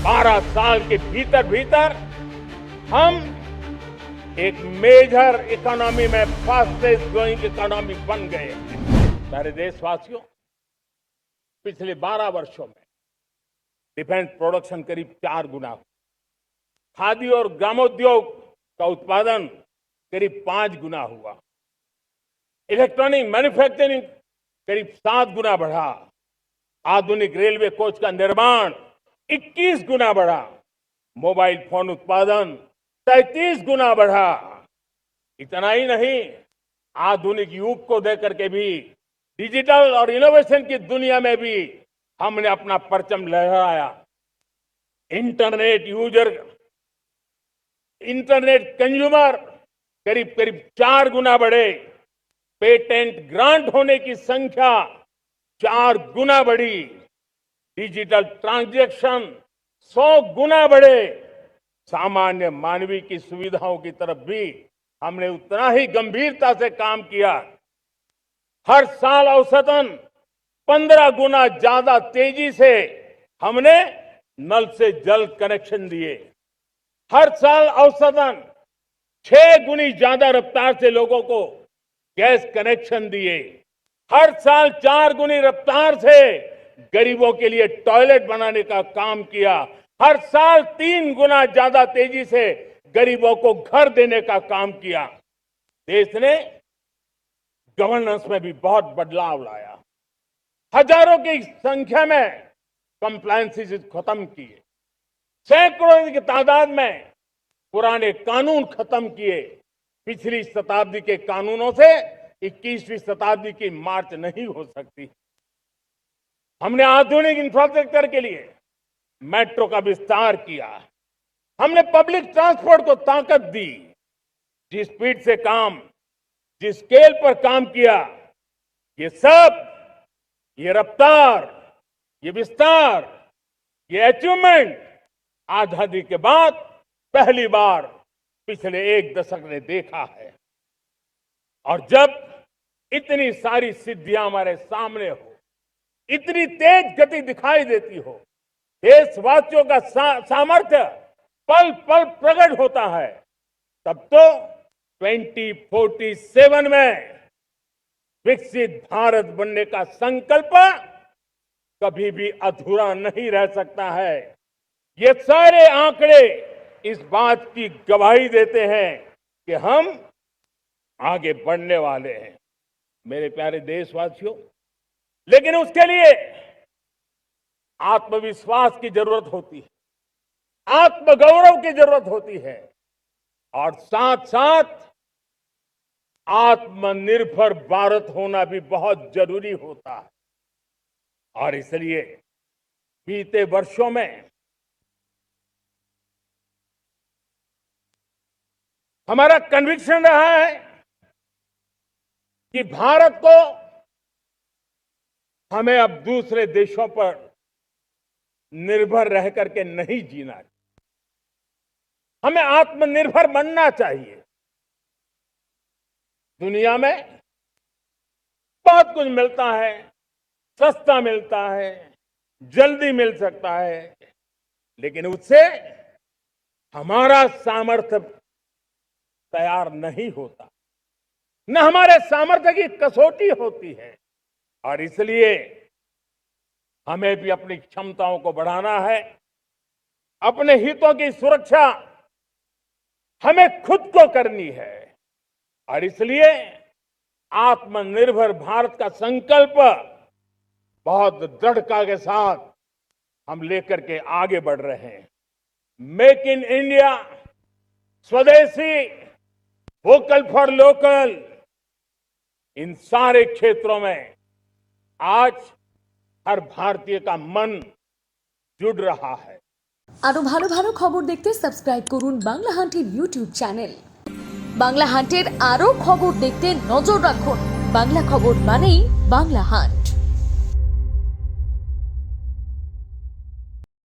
12 साल के भीतर भीतर हम एक मेजर इकोनॉमी में फास्टेस्ट ग्रोइंग इकोनॉमी बन गए हैं। प्यारे देशवासियों, पिछले 12 वर्षों में डिफेंस प्रोडक्शन करीब 4 गुना हुआ। खादी और ग्रामोद्योग का उत्पादन करीब 5 गुना हुआ। इलेक्ट्रॉनिक मैन्युफैक्चरिंग करीब 7 गुना बढ़ा। आधुनिक रेलवे कोच का निर्माण 21 गुना बढ़ा। मोबाइल फोन उत्पादन 33 गुना बढ़ा। इतना ही नहीं, आधुनिक युग को देकर के भी डिजिटल और इनोवेशन की दुनिया में भी हमने अपना परचम लहराया। इंटरनेट कंज्यूमर करीब करीब 4 गुना बढ़े। पेटेंट ग्रांट होने की संख्या 4 गुना बढ़ी। डिजिटल ट्रांजैक्शन 100 गुना बढ़े। सामान्य मानवीय की सुविधाओं की तरफ भी हमने उतना ही गंभीरता से काम किया। हर साल औसतन 15 गुना ज्यादा तेजी से हमने नल से जल कनेक्शन दिए। हर साल औसतन 6 गुनी ज्यादा रफ्तार से लोगों को गैस कनेक्शन दिए। हर साल 4 गुनी रफ्तार से गरीबों के लिए टॉयलेट बनाने का काम किया। हर साल 3 गुना ज्यादा तेजी से गरीबों को घर देने का काम किया। देश ने गवर्नेंस में भी बहुत बदलाव लाया। हजारों की संख्या में कंप्लायंसेस खत्म किए। सैकड़ों की तादाद में पुराने कानून खत्म किए। पिछली शताब्दी के कानूनों से 21वीं शताब्दी की मार्च नहीं हो सकती। हमने आधुनिक इंफ्रास्ट्रक्चर के लिए मेट्रो का विस्तार किया। हमने पब्लिक ट्रांसपोर्ट को ताकत दी। जिस स्पीड से काम, जिस स्केल पर काम किया, ये रफ्तार, ये विस्तार, ये अचीवमेंट आजादी के बाद पहली बार पिछले 1 दशक ने देखा है। और जब इतनी सारी सिद्धियां हमारे सामने हो, इतनी तेज गति दिखाई देती हो, देशवासियों का सामर्थ्य पल पल प्रकट होता है, तब तो 2047 में विकसित भारत बनने का संकल्प कभी भी अधूरा नहीं रह सकता है। ये सारे आंकड़े इस बात की गवाही देते हैं कि हम आगे बढ़ने वाले हैं। मेरे प्यारे देशवासियों, लेकिन उसके लिए आत्मविश्वास की जरूरत होती है, आत्मगौरव की जरूरत होती है और साथ साथ आत्मनिर्भर भारत होना भी बहुत जरूरी होता है। और इसलिए बीते वर्षों में हमारा कन्विक्शन रहा है कि भारत को हमें अब दूसरे देशों पर निर्भर रह करके नहीं जीना चाहिए। हमें आत्मनिर्भर बनना चाहिए। दुनिया में बहुत कुछ मिलता है, सस्ता मिलता है, जल्दी मिल सकता है, लेकिन उससे हमारा सामर्थ्य तैयार नहीं होता, न हमारे सामर्थ्य की कसौटी होती है। और इसलिए हमें भी अपनी क्षमताओं को बढ़ाना है। अपने हितों की सुरक्षा हमें खुद को करनी है। और इसलिए आत्मनिर्भर भारत का संकल्प बहुत दृढ़ता के साथ हम लेकर के आगे बढ़ रहे हैं। मेक इन इंडिया, स्वदेशी, वोकल फॉर लोकल, इन सारे क्षेत्रों में आज हर भारतीय का मन जुड़ रहा है। আরো ভালো ভালো খবর দেখতে সাবস্ক্রাইব করুন বাংলা হান্টের ইউটিউব চ্যানেল। বাংলা হান্টের আরো খবর দেখতে নজর রাখুন। বাংলা খবর মানেই বাংলা হান্ট।